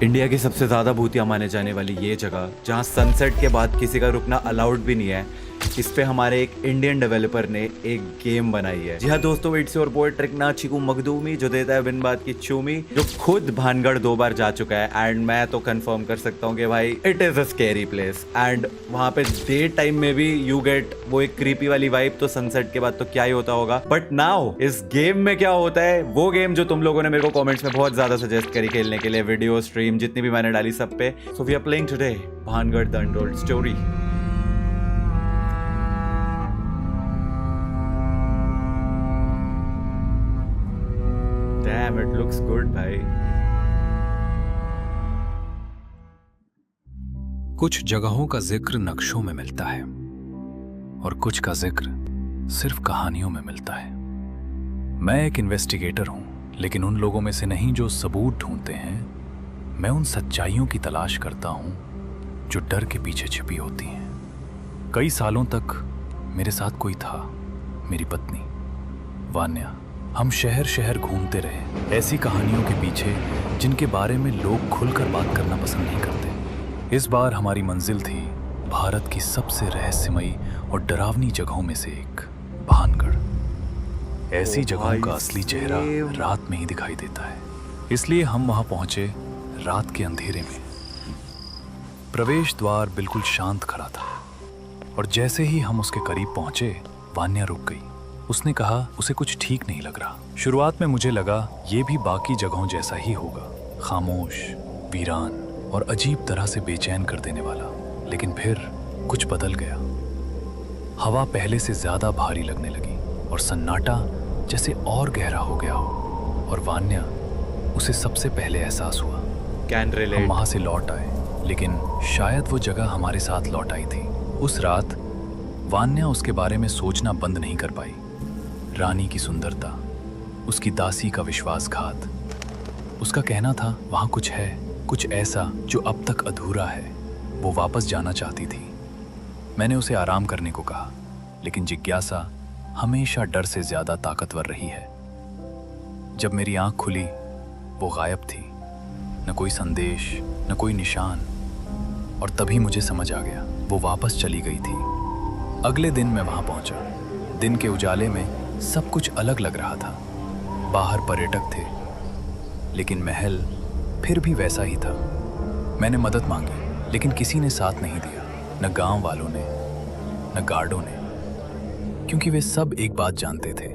India की सबसे ज़्यादा भूतिया माने जाने वाली ये जगह, जहाँ सनसेट के बाद किसी का रुकना अलाउड भी नहीं है, इस पे हमारे एक इंडियन डेवलपर ने एक गेम बनाई है। जी हाँ दोस्तों, इट्स योर बॉय ट्रिकना चिकू मखदूमी, जो देता है बिन बात की चूमी, जो खुद भानगढ़ 2 बार जा चुका है। एंड मैं तो कंफर्म कर सकता हूँ कि भाई it is a scary place. And वहाँ पे डे टाइम में भी यू गेट वो एक क्रीपी वाली वाइब, तो सनसेट के बाद तो क्या ही होता होगा। बट नाउ इस गेम में क्या होता है, वो गेम जो तुम लोगों ने मेरे को कमेंट्स में बहुत ज्यादा सजेस्ट करी खेलने के लिए, वीडियो स्ट्रीम जितनी भी मैंने डाली सब पे। So we are playing today Bhangarh the untold story. Damn, it looks good, भाई। कुछ जगहों का जिक्र नक्शों में मिलता है और कुछ का जिक्र सिर्फ कहानियों में मिलता है। मैं एक इन्वेस्टिगेटर हूं, लेकिन उन लोगों में से नहीं जो सबूत ढूंढते हैं। मैं उन सच्चाइयों की तलाश करता हूं जो डर के पीछे छिपी होती हैं। कई सालों तक मेरे साथ कोई था, मेरी पत्नी वान्या। हम शहर शहर घूमते रहे, ऐसी कहानियों के पीछे जिनके बारे में लोग खुलकर बात करना पसंद नहीं करते। इस बार हमारी मंजिल थी भारत की सबसे रहस्यमयी और डरावनी जगहों में से एक, भानगढ़। ऐसी जगहों का असली चेहरा रात में ही दिखाई देता है, इसलिए हम वहां पहुंचे रात के अंधेरे में। प्रवेश द्वार बिल्कुल शांत खड़ा था और जैसे ही हम उसके करीब पहुंचे, वान्या रुक गई। उसने कहा उसे कुछ ठीक नहीं लग रहा। शुरुआत में मुझे लगा ये भी बाकी जगहों जैसा ही होगा, खामोश, वीरान और अजीब तरह से बेचैन कर देने वाला। लेकिन फिर कुछ बदल गया। हवा पहले से ज्यादा भारी लगने लगी और सन्नाटा जैसे और गहरा हो गया हो। और वान्या, उसे सबसे पहले एहसास हुआ। हम वहां से लौट आए, लेकिन शायद वो जगह हमारे साथ लौट आई थी। उस रात वान्या उसके बारे में सोचना बंद नहीं कर पाई। रानी की सुंदरता, उसकी दासी का विश्वासघात। उसका कहना था वहां कुछ है, कुछ ऐसा जो अब तक अधूरा है। वो वापस जाना चाहती थी। मैंने उसे आराम करने को कहा, लेकिन जिज्ञासा हमेशा डर से ज्यादा ताकतवर रही है। जब मेरी आंख खुली, वो गायब थी। न कोई संदेश, न कोई निशान। और तभी मुझे समझ आ गया, वो वापस चली गई थी। अगले दिन मैं वहां पहुंचा। दिन के उजाले में सब कुछ अलग लग रहा था। बाहर पर्यटक थे, लेकिन महल फिर भी वैसा ही था। मैंने मदद मांगी, लेकिन किसी ने साथ नहीं दिया, न गांव वालों ने, न गार्डों ने, क्योंकि वे सब एक बात जानते थे।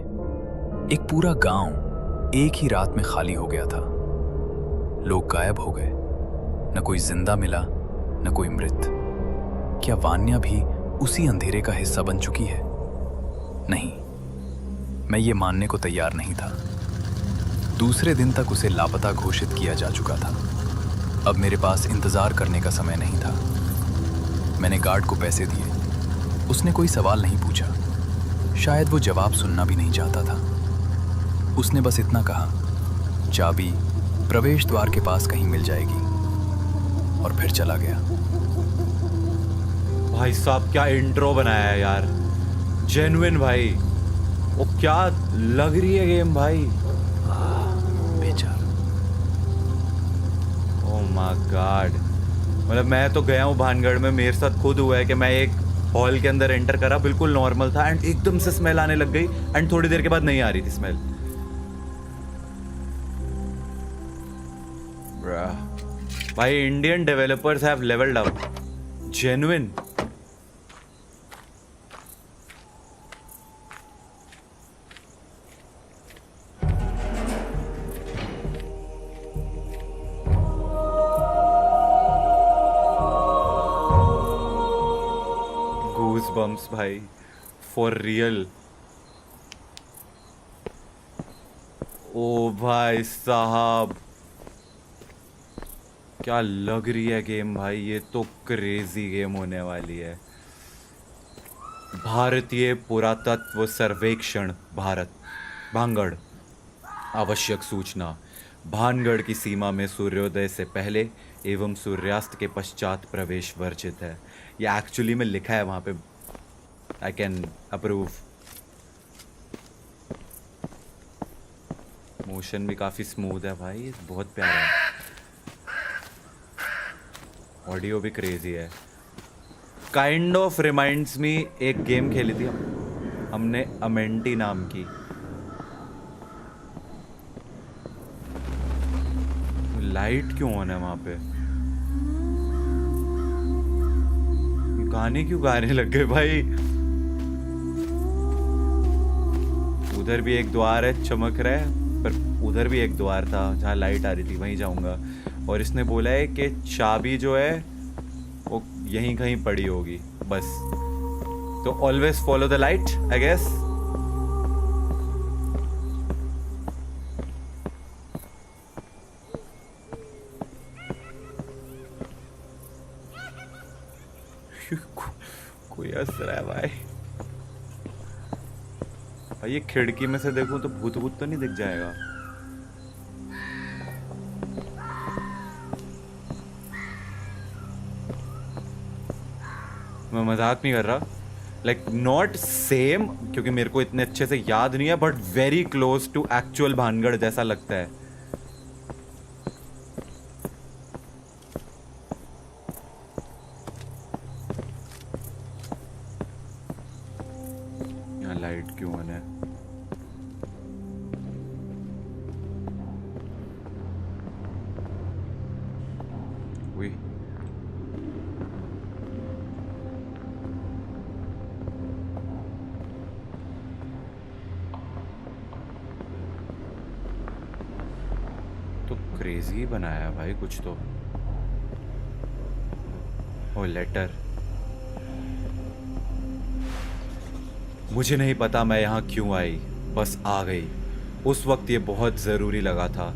एक पूरा गांव एक ही रात में खाली हो गया था। लोग गायब हो गए, न कोई जिंदा मिला, न कोई मृत। क्या वान्या भी उसी अंधेरे का हिस्सा बन चुकी है? नहीं, मैं ये मानने को तैयार नहीं था। दूसरे दिन तक उसे लापता घोषित किया जा चुका था। अब मेरे पास इंतजार करने का समय नहीं था। मैंने गार्ड को पैसे दिए। उसने कोई सवाल नहीं पूछा। शायद वो जवाब सुनना भी नहीं चाहता था। उसने बस इतना कहा, चाबी प्रवेश द्वार के पास कहीं मिल जाएगी, और फिर चला गया। भाई साहब, क्या इंट्रो बनाया है यार, जेन्युइन भाई। वो क्या लग रही है गेम भाई। बेचारा। Oh my God. मतलब मैं तो गया हूँ भानगढ़ में, मेरे साथ खुद हुआ है कि मैं एक हॉल के अंदर एंटर करा, बिल्कुल नॉर्मल था, एंड एकदम से स्मेल आने लग गई, एंड थोड़ी देर के बाद नहीं आ रही थी स्मेल। भाई Indian developers have levelled up, genuine. Goosebumps भाई, फॉर रियल। ओ भाई साहब, क्या लग रही है गेम भाई। ये तो क्रेजी गेम होने वाली है। भारतीय पुरातत्व सर्वेक्षण भारत, भानगढ़। आवश्यक सूचना, भानगढ़ की सीमा में सूर्योदय से पहले एवं सूर्यास्त के पश्चात प्रवेश वर्जित है। ये एक्चुअली में लिखा है वहाँ पे, आई कैन अप्रूव। मोशन भी काफ़ी स्मूथ है भाई, बहुत प्यारा है। ऑडियो भी क्रेजी है। काइंड ऑफ रिमाइंड्स मी, एक गेम खेली थी हमने अमेंटी नाम की। लाइट क्यों ऑन है वहां पे? गाने क्यों गाने लग गए भाई? उधर भी एक द्वार है, चमक रहा है, पर उधर भी एक द्वार था जहाँ लाइट आ रही थी, वहीं जाऊंगा। और इसने बोला है कि चाबी जो है वो यहीं कहीं पड़ी होगी बस। तो always follow the light I guess. कोई हंस रहा है भाई। भाई ये खिड़की में से देखूं तो भूत भूत तो नहीं दिख जाएगा? मैं मजाक नहीं कर रहा, लाइक नॉट सेम, क्योंकि मेरे को इतने अच्छे से याद नहीं है, but very close to actual Bhangarh जैसा लगता है। यहाँ लाइट क्यों ऑन है? हुई तो क्रेजी बनाया है भाई कुछ तो। ओ लेटर। मुझे नहीं पता मैं यहाँ क्यों आई, बस आ गई। उस वक्त ये बहुत ज़रूरी लगा था,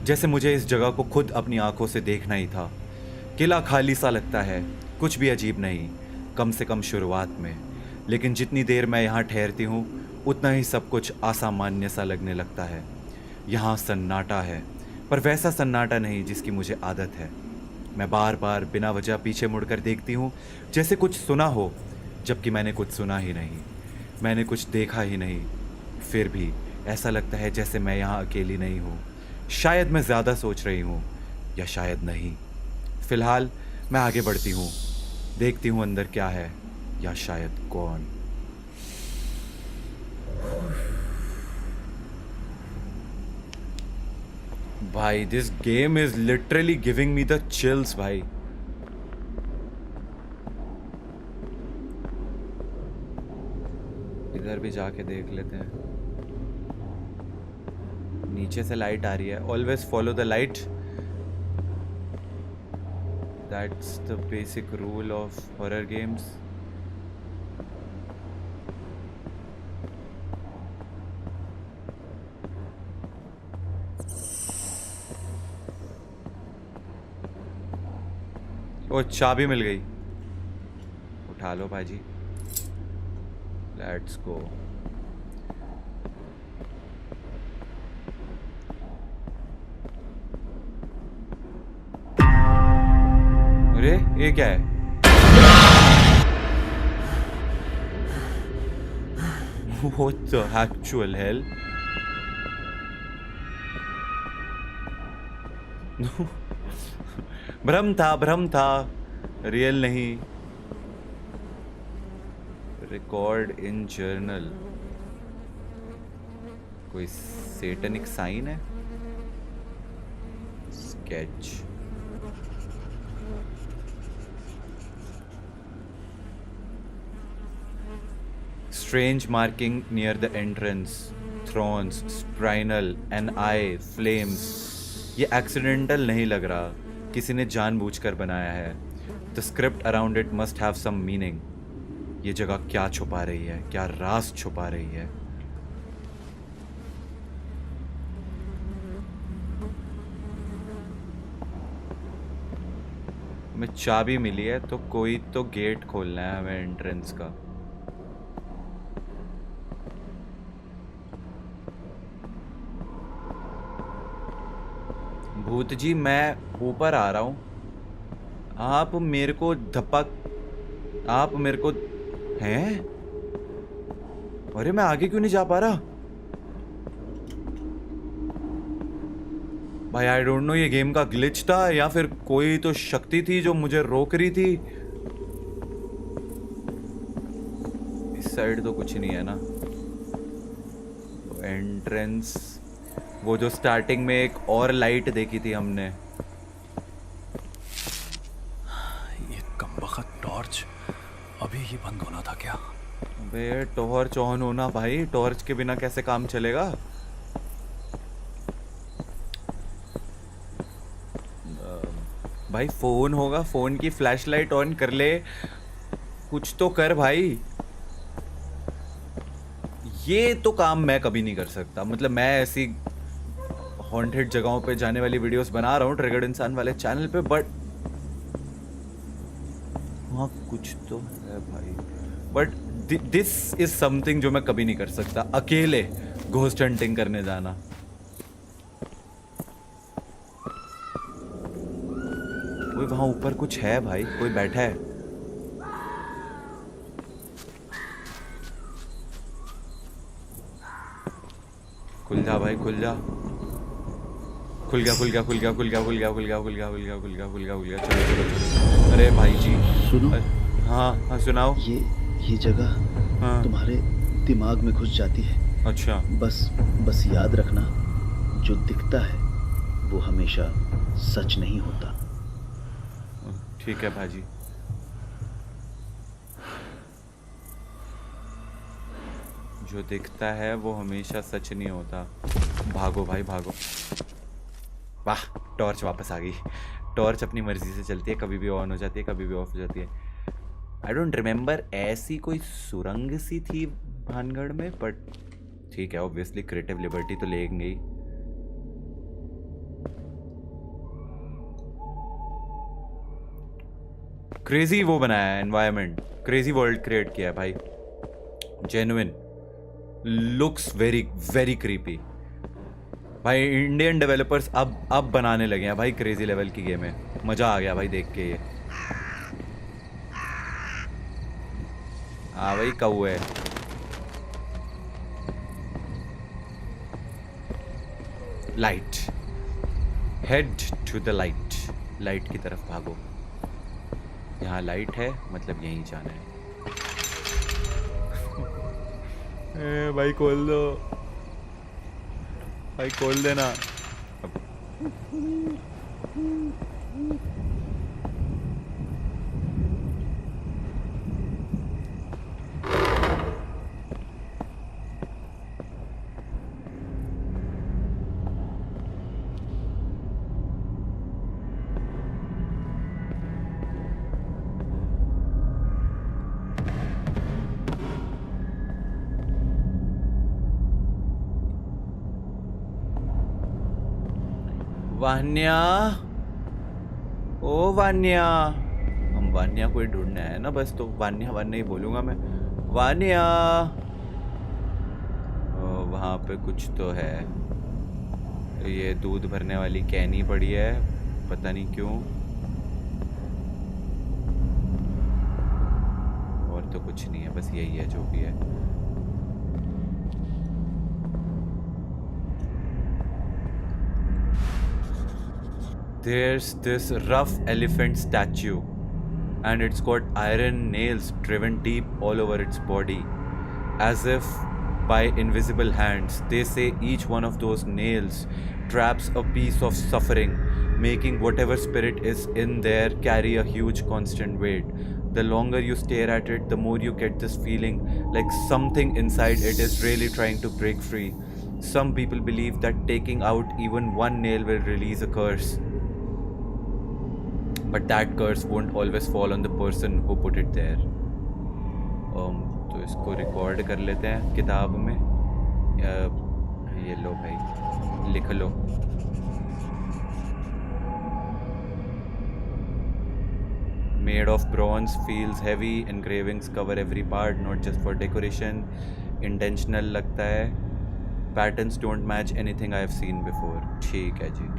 जैसे मुझे इस जगह को खुद अपनी आंखों से देखना ही था। किला खाली सा लगता है, कुछ भी अजीब नहीं, कम से कम शुरुआत में। लेकिन जितनी देर मैं यहाँ ठहरती हूँ उतना ही सब कुछ असामान्य सा लगने लगता है। यहाँ सन्नाटा है, पर वैसा सन्नाटा नहीं जिसकी मुझे आदत है। मैं बार बार बिना वजह पीछे मुड़कर देखती हूँ, जैसे कुछ सुना हो, जबकि मैंने कुछ सुना ही नहीं, मैंने कुछ देखा ही नहीं। फिर भी ऐसा लगता है जैसे मैं यहाँ अकेली नहीं हूँ। शायद मैं ज़्यादा सोच रही हूँ, या शायद नहीं। फिलहाल मैं आगे बढ़ती हूँ, देखती हूँ अंदर क्या है, या शायद कौन। भाई this game is literally giving me the chills भाई। इधर भी जाके देख लेते हैं। नीचे से लाइट आ रही है। Always follow the light, that's the basic rule of horror games. ओ चाबी मिल गई, उठा लो भाजी, लेट्स गो। अरे ये क्या है? What the actual hell? भ्रम था, रियल नहीं। रिकॉर्ड इन जर्नल, कोई सेटनिक साइन है? Sketch, strange marking near the entrance, thrones, sprinal, an eye, flames. ये एक्सीडेंटल नहीं लग रहा, किसी ने जानबूझकर बनाया है। The script around it must have some meaning. ये जगह क्या छुपा रही है, क्या राज छुपा रही है? हमें चाबी मिली है, तो कोई तो गेट खोलना है हमें एंट्रेंस का। भूत जी मैं ऊपर आ रहा हूँ, आप मेरे को धपक, आप मेरे को हैं? अरे मैं आगे क्यों नहीं जा पा रहा? भाई आई डोंट नो ये गेम का ग्लिच था या फिर कोई तो शक्ति थी जो मुझे रोक रही थी। इस साइड तो कुछ नहीं है ना। एंट्रेंस, वो जो स्टार्टिंग में एक और लाइट देखी थी हमने। ये कमबख्त टॉर्च अभी ही बंद होना था क्या? अबे टॉर्च ऑन होना भाई, टॉर्च के बिना कैसे काम चलेगा? भाई फोन होगा, फोन की फ्लैशलाइट ऑन कर ले, कुछ तो कर भाई। ये तो काम मैं कभी नहीं कर सकता। मतलब मैं ऐसी हॉन्टेड जगहों पे जाने वाली वीडियोस बना रहा हूँ ट्रिगर्ड इंसान वाले चैनल पे, बट हाँ कुछ तो है भाई। बट दिस इज समथिंग जो मैं कभी नहीं कर सकता, अकेले घोस्ट हंटिंग करने जाना। कोई वहां ऊपर कुछ है भाई, कोई बैठा है। खुल जा भाई, खुल जा। खुल गया, खुल गया, खुल गया, खुल गया, खुल गया, खुल गया, खुल गया, खुल गया, खुल गया, खुल गया, खुल गया। चलो चलो चलो। अरे भाई जी सुनो। हाँ हाँ सुनाओ। ये जगह हाँ तुम्हारे दिमाग में घुस जाती है। अच्छा। बस याद रखना, जो दिखता है वो हमेशा सच नहीं होता। ठीक है भाजी। जो दिखता है वो हमेशा सच नहीं होता। भागो भाई भागो। वाह, टॉर्च वापस आ गई। टॉर्च अपनी मर्जी से चलती है, कभी भी ऑन हो जाती है, कभी भी ऑफ हो जाती है। आई डोंट रिमेंबर ऐसी कोई सुरंग सी थी भानगढ़ में, बट ठीक है, ऑब्वियसली क्रिएटिव लिबर्टी तो लेंगे ही। क्रेजी वो बनाया है एनवायरनमेंट, क्रेजी वर्ल्ड क्रिएट किया है भाई। Genuine looks very very creepy भाई। इंडियन डेवलपर्स अब बनाने लगे हैं भाई क्रेजी लेवल की गेमें। मजा आ गया भाई देख के। ये हाँ भाई कौवे। Light, head to the light. Light की तरफ भागो। यहाँ लाइट है, मतलब यहीं जाना है। ए भाई खोल दो भाई, खोल देना। वान्या, ओ वान्या। हम वान्या को ही ढूंढने आए ना बस, तो वान्या वान्या ही बोलूंगा मैं। वान्या। ओ, वहाँ पे कुछ तो है। ये दूध भरने वाली कैनी पड़ी है, पता नहीं क्यों। और तो कुछ नहीं है, बस यही है जो भी है। There's this rough elephant statue, and it's got iron nails driven deep all over its body, as if by invisible hands. They say each one of those nails traps a piece of suffering, making whatever spirit is in there carry a huge constant weight. The longer you stare at it, the more you get this feeling like something inside it is really trying to break free. Some people believe that taking out even one nail will release a curse. But that curse won't always fall on the person who put it there. तो इसको record कर लेते हैं किताब में। ये लो भाई, लिख लो। Made of bronze, feels heavy. Engravings cover every part, not just for decoration. Intentional लगता है। Patterns don't match anything I have seen before. ठीक है जी।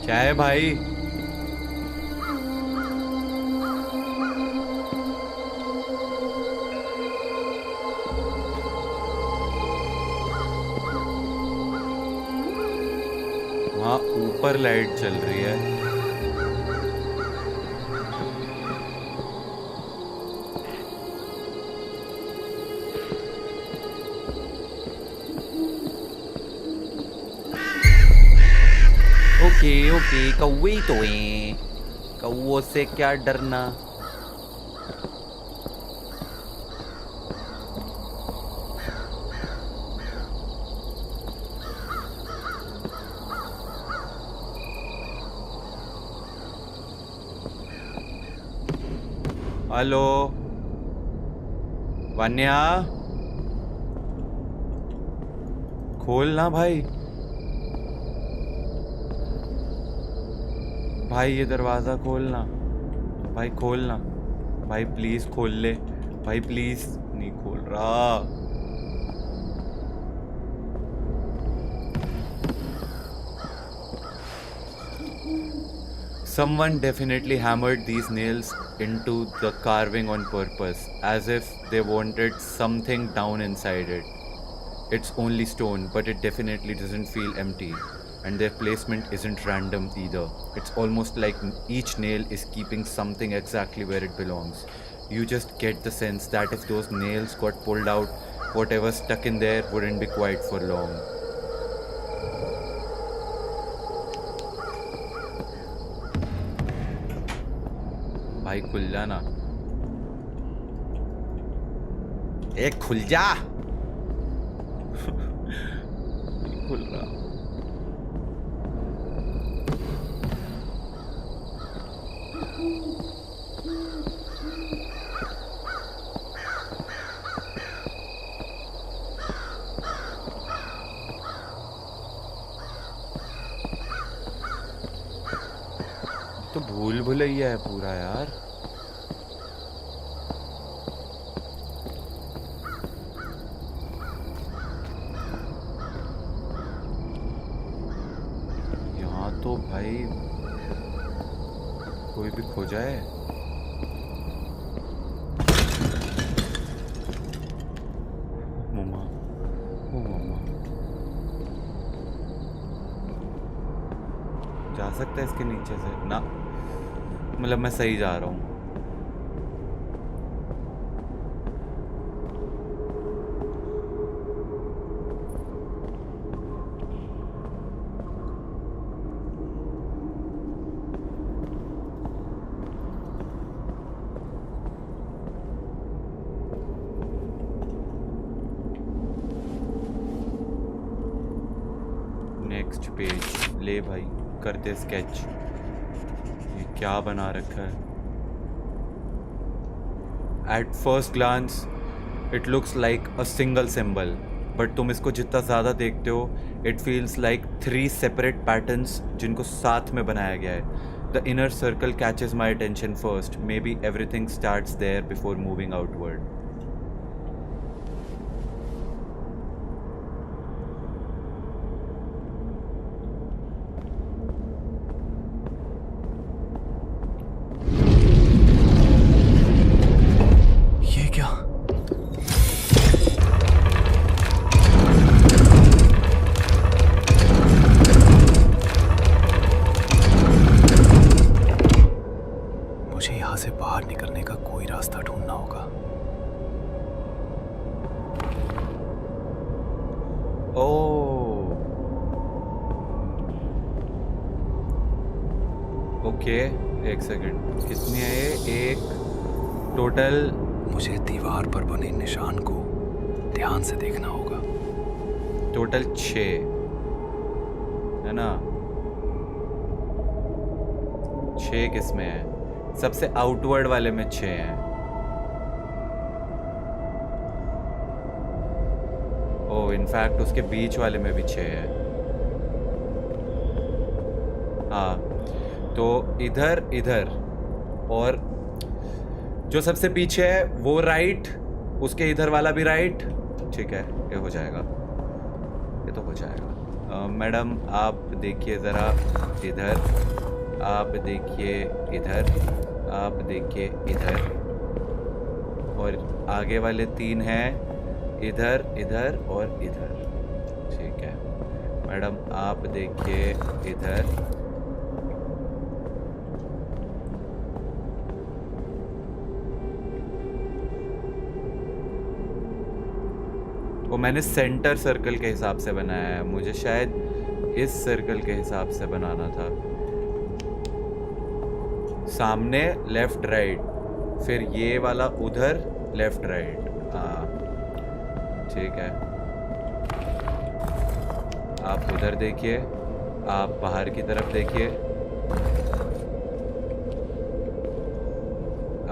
क्या है भाई? वहाँ ऊपर लाइट चल रही है। ओके ओके, कौवे तो हैं, कौवों से क्या डरना। हेलो वन्या, खोलना भाई। भाई ये दरवाज़ा खोलना, भाई खोलना, भाई प्लीज़ खोल ले, भाई प्लीज़। नहीं खोल रहा। Someone definitely hammered these nails into the carving on purpose, as if they wanted something down inside it. It's only stone, but it definitely doesn't feel empty. And their placement isn't random either. It's almost like each nail is keeping something exactly where it belongs. You just get the sense that if those nails got pulled out, whatever's stuck in there wouldn't be quiet for long. भाई खुल जा ना, एक खुल जा। खुल रहा। तो भूल भुलैया है पूरा यार। यहाँ तो भाई कोई भी खो जाए। मम्मा, ओ मम्मा, जा सकता है इसके नीचे से ना? मतलब मैं सही जा रहा हूँ? नेक्स्ट पेज ले भाई, करते स्केच। ये क्या बना रखा है? At first glance it looks like a single symbol, but तुम इसको जितना ज़्यादा देखते हो it feels like 3 separate patterns जिनको साथ में बनाया गया है। The inner circle catches my attention first, maybe everything starts there before moving outward. से बाहर निकलने का कोई रास्ता ढूंढना होगा। ओह, ओके, एक सेकंड, कितनी है ये? एक टोटल। मुझे दीवार पर बने निशान को ध्यान से देखना होगा। टोटल 6 है ना? 6 किसमें है? सबसे आउटवर्ड वाले में 6 हैं। ओह, इनफैक्ट उसके बीच वाले में भी 6 है। हाँ, तो इधर इधर, और जो सबसे पीछे है वो राइट, उसके इधर वाला भी राइट। ठीक है, ये हो जाएगा, ये तो हो जाएगा। मैडम आप देखिए ज़रा इधर, आप देखिए इधर, आप देखिए इधर, और आगे वाले 3 हैं इधर, इधर और इधर। ठीक है मैडम आप देखिए इधर, वो मैंने सेंटर सर्कल के हिसाब से बनाया है, मुझे शायद इस सर्कल के हिसाब से बनाना था। सामने लेफ्ट राइट, फिर ये वाला उधर लेफ्ट राइट। हाँ ठीक है, आप उधर देखिए, आप बाहर की तरफ देखिए,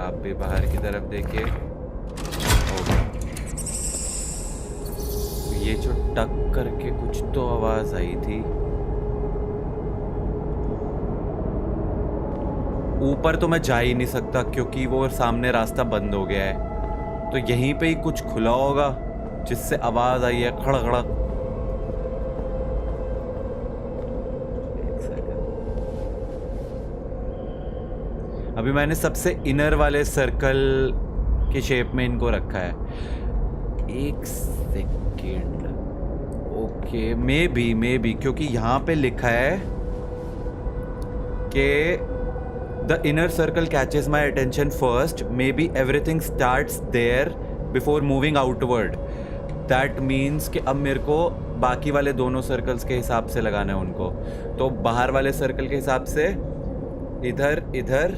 आप भी बाहर की तरफ देखिए। ये जो टक करके कुछ तो आवाज आई थी, ऊपर तो मैं जा ही नहीं सकता क्योंकि वो सामने रास्ता बंद हो गया है, तो यहीं पे ही कुछ खुला होगा जिससे आवाज आई है खड़ खड़। अभी मैंने सबसे इनर वाले सर्कल के शेप में इनको रखा है। एक सेकेंड, ओके मे बी क्योंकि यहाँ पे लिखा है कि the inner circle catches my attention first, maybe everything starts there before moving outward. That means कि अब मेरे को बाकी वाले दोनों सर्कल्स के हिसाब से लगाना है उनको। तो बाहर वाले सर्कल के हिसाब से इधर इधर,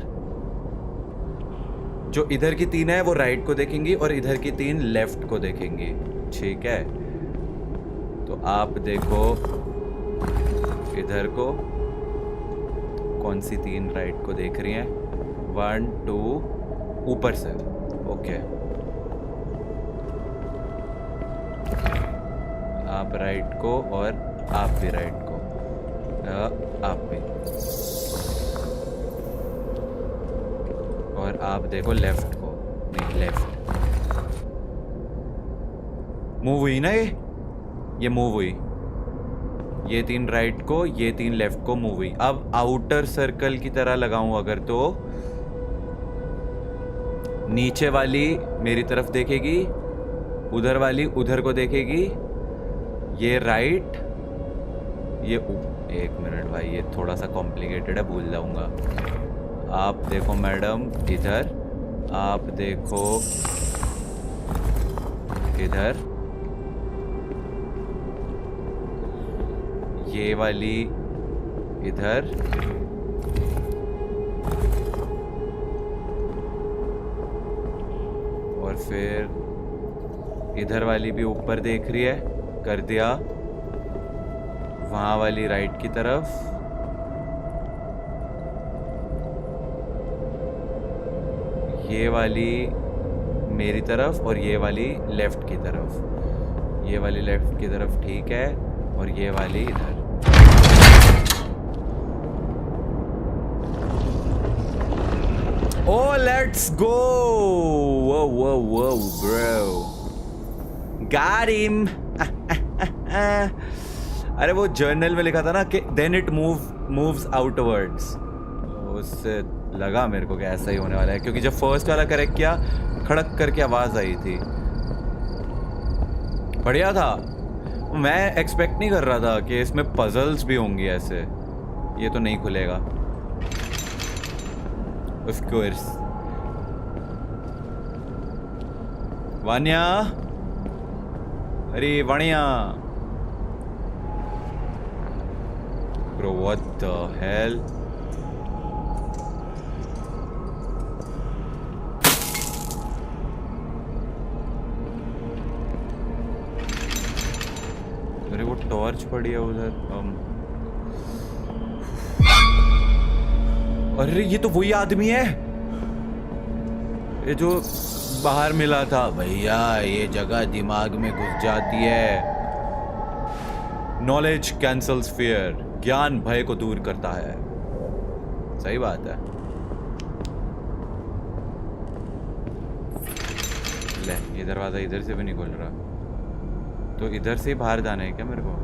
जो इधर की 3 है वो राइट को देखेंगी और इधर की 3 लेफ्ट को देखेंगी। ठीक है, तो आप देखो इधर को, कौन सी 3 राइट को देख रही हैं? 1 2 ऊपर से। ओके, आप राइट को और आप भी राइट को, आप भी, और आप देखो लेफ्ट को, नहीं लेफ्ट। मूव हुई ना, ये मूव हुई, ये 3 राइट को, ये 3 लेफ्ट को मूव हुई। अब आउटर सर्कल की तरह लगाऊं अगर, तो नीचे वाली मेरी तरफ देखेगी, उधर वाली उधर को देखेगी, ये राइट, ये एक मिनट भाई, ये थोड़ा सा कॉम्प्लिकेटेड है, भूल जाऊंगा। आप देखो मैडम इधर, आप देखो इधर, ये वाली इधर, और फिर इधर वाली भी ऊपर देख रही है, कर दिया। वहां वाली राइट की तरफ, ये वाली मेरी तरफ और ये वाली लेफ्ट की तरफ, ये वाली लेफ्ट की तरफ, ठीक है, और ये वाली इधर। Oh, let's go! Whoa, whoa, whoa, bro. Got him! अरे वो जर्नल में लिखा था ना कि then it moves outwards. उससे लगा मेरे को कि ऐसा ही होने वाला है, क्योंकि जब फर्स्ट वाला करेक्ट किया खड़क करके आवाज आई थी। बढ़िया था। मैं एक्सपेक्ट नहीं कर रहा था कि इसमें पजल्स भी होंगी ऐसे। ये तो नहीं खुलेगा ऑफ कोर्स। वान्या, अरे Vania, bro what the hell. अरे वो टॉर्च पड़ी है उधर। अरे ये तो वही आदमी है ये जो बाहर मिला था। भैया ये जगह दिमाग में घुस जाती है। नॉलेज कैंसल्स फियर, ज्ञान भय को दूर करता है। सही बात है। ले, ये दरवाजा इधर से भी नहीं खुल रहा, तो इधर से ही बाहर जाना है क्या मेरे को?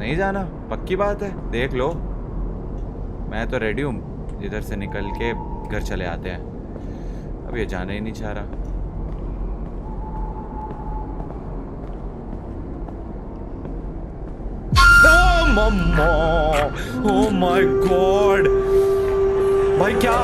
नहीं जाना? पक्की बात है? देख लो, मैं तो रेडी हूँ। इधर से निकल के घर चले आते हैं। अब ये जाना ही नहीं चाह रहा। मम्मा, ओह माय गॉड, भाई क्या?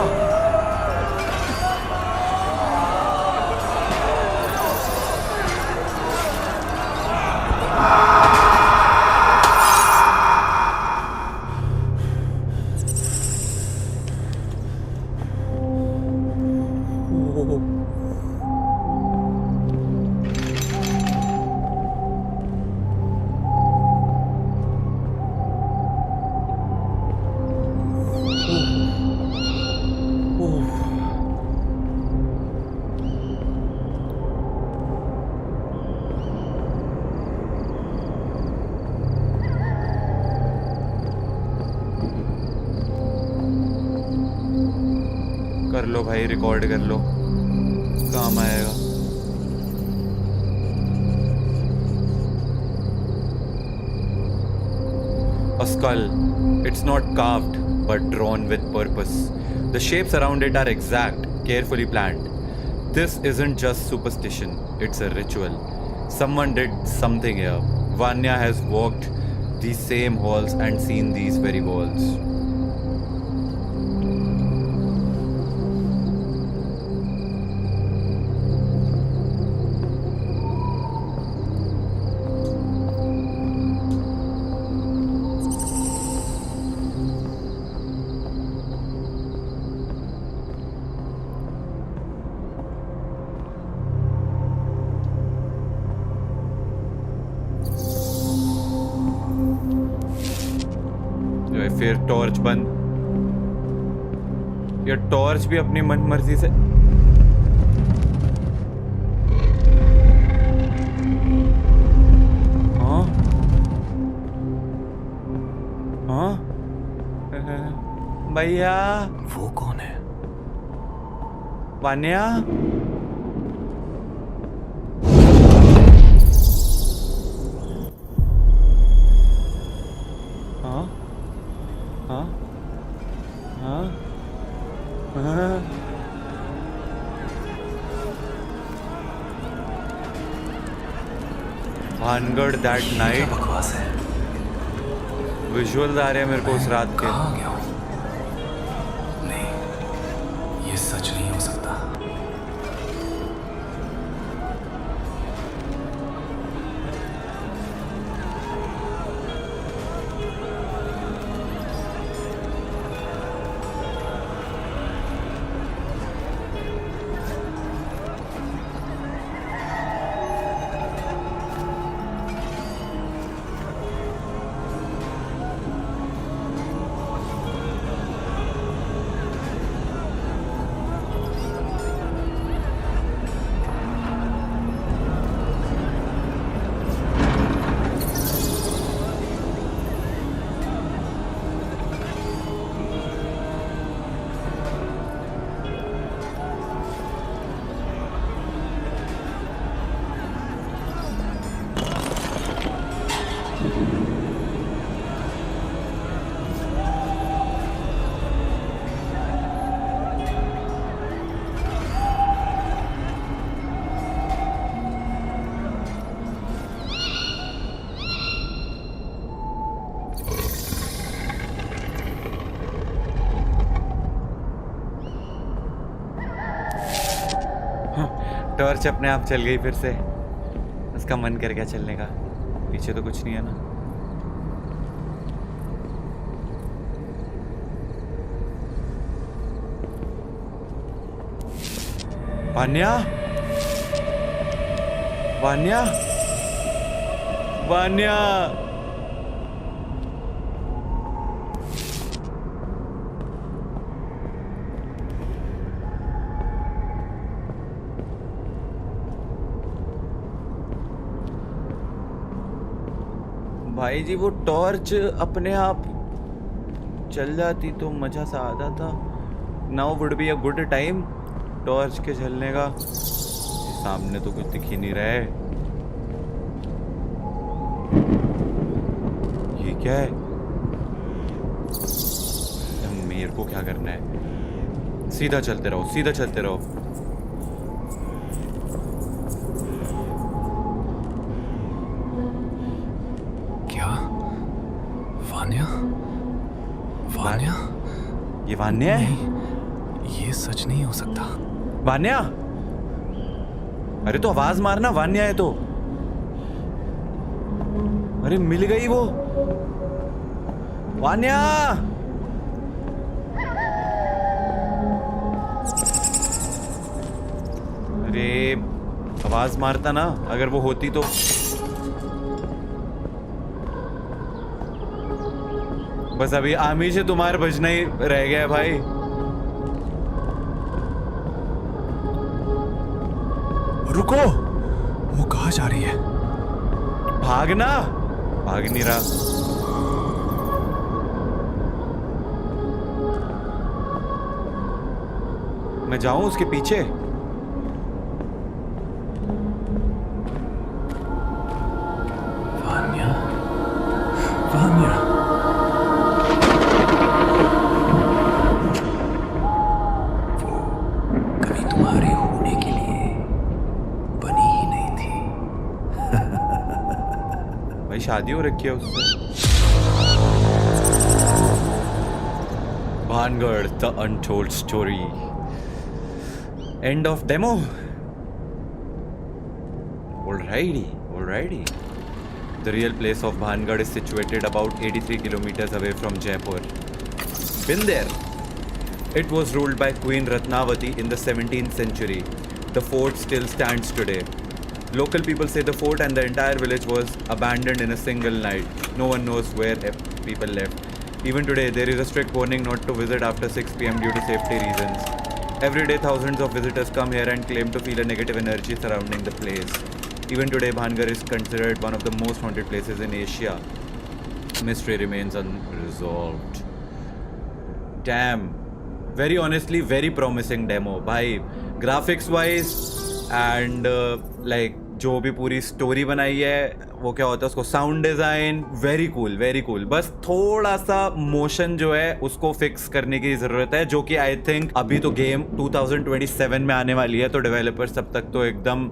कर लो भाई, रिकॉर्ड कर लो, काम आएगा। A skull. It's not carved, but drawn with purpose. The shapes around it are exact, carefully planned. This isn't just superstition, it's a ritual. Someone did something here. Vanya has walked these same halls and seen these very walls. फिर torch बंद। ये torch भी अपनी मन मर्जी से। हाँ हाँ भैया, वो कौन है? वान्या, हाँ हाँ हाँ हाँ, भानगढ़ दैट नाइट। बकवास है। विजुअल्स आ रहे हैं मेरे को उस रात के। कहाँ गया हूँ? नहीं, ये सच नहीं हो सकता। टॉर्च अपने आप चल गई फिर से। उसका मन कर गया चलने का। पीछे तो कुछ नहीं है ना? वान्या, वान्या, वान्या, भाई जी वो टॉर्च अपने आप चल जाती तो मजा सा आता था। Now would be a good time torch के जलने का। सामने तो कुछ दिख ही नहीं रहा है। ये क्या है? मेरे को क्या करना है? सीधा चलते रहो, सीधा चलते रहो। क्या? वान्या? वान्या? ये वान्या है? नहीं, ये सच नहीं हो सकता। वान्या? अरे तो आवाज मारना, वान्या है तो। अरे मिल गई वो। वान्या! अरे आवाज मारता ना, अगर वो होती तो। बस अभी आमी से तुम्हारा बजना ही रह गया है भाई। रुको, वो कहाँ जा रही है? भागना, भाग नहीं रहा। मैं जाऊं उसके पीछे? वान्या, वान्या। वो कभी तुम्हारे होने के लिए बनी ही नहीं थी। भाई शादी हो रखी है उससे। Bhangarh the untold story, end of demo. Alrighty. The real place of Bhangarh is situated about 83 kilometers away from Jaipur. Been there. It was ruled by Queen Ratnavati in the 17th century. The fort still stands today. Local people say the fort and the entire village was abandoned in a single night. No one knows where people left. Even today, there is a strict warning not to visit after 6 p.m. due to safety reasons. Every day, thousands of visitors come here and claim to feel a negative energy surrounding the place. Even today, Bhangarh is considered one of the most haunted places in Asia. Mystery remains unresolved. Damn. Very honestly, very promising demo. भाई, graphics wise and like जो भी पूरी story बनाई है, वो क्या होता है उसको साउंड डिजाइन, वेरी कूल। बस थोड़ा सा मोशन जो है उसको फिक्स करने की जरूरत है, जो कि आई थिंक अभी तो गेम 2027 में आने वाली है, तो डेवलपर्स तब तक तो एकदम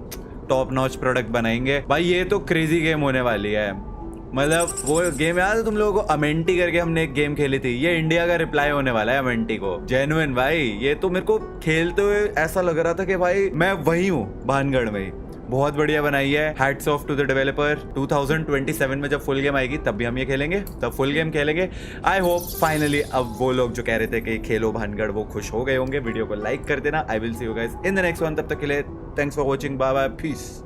टॉप नॉच प्रोडक्ट बनाएंगे। भाई ये तो क्रेजी गेम होने वाली है। मतलब वो गेम याद है तुम लोगों को, अमेंटी करके हमने एक गेम खेली थी, ये इंडिया का रिप्लाई होने वाला है अमेंटी को। जेन्युइन भाई, ये तो मेरे को खेलते हुए ऐसा लग रहा था कि भाई मैं वही हूँ भानगढ़ में ही। बहुत बढ़िया बनाई है, hats off to the developer. 2027 में जब फुल गेम आएगी तब भी हम ये खेलेंगे, तब फुल गेम खेलेंगे। आई होप फाइनली अब वो लोग जो कह रहे थे कि खेलो भानगढ़, वो खुश हो गए होंगे। वीडियो को लाइक कर देना। I will see you guys in the next one. तब तक के लिए thanks for watching, bye bye, piece.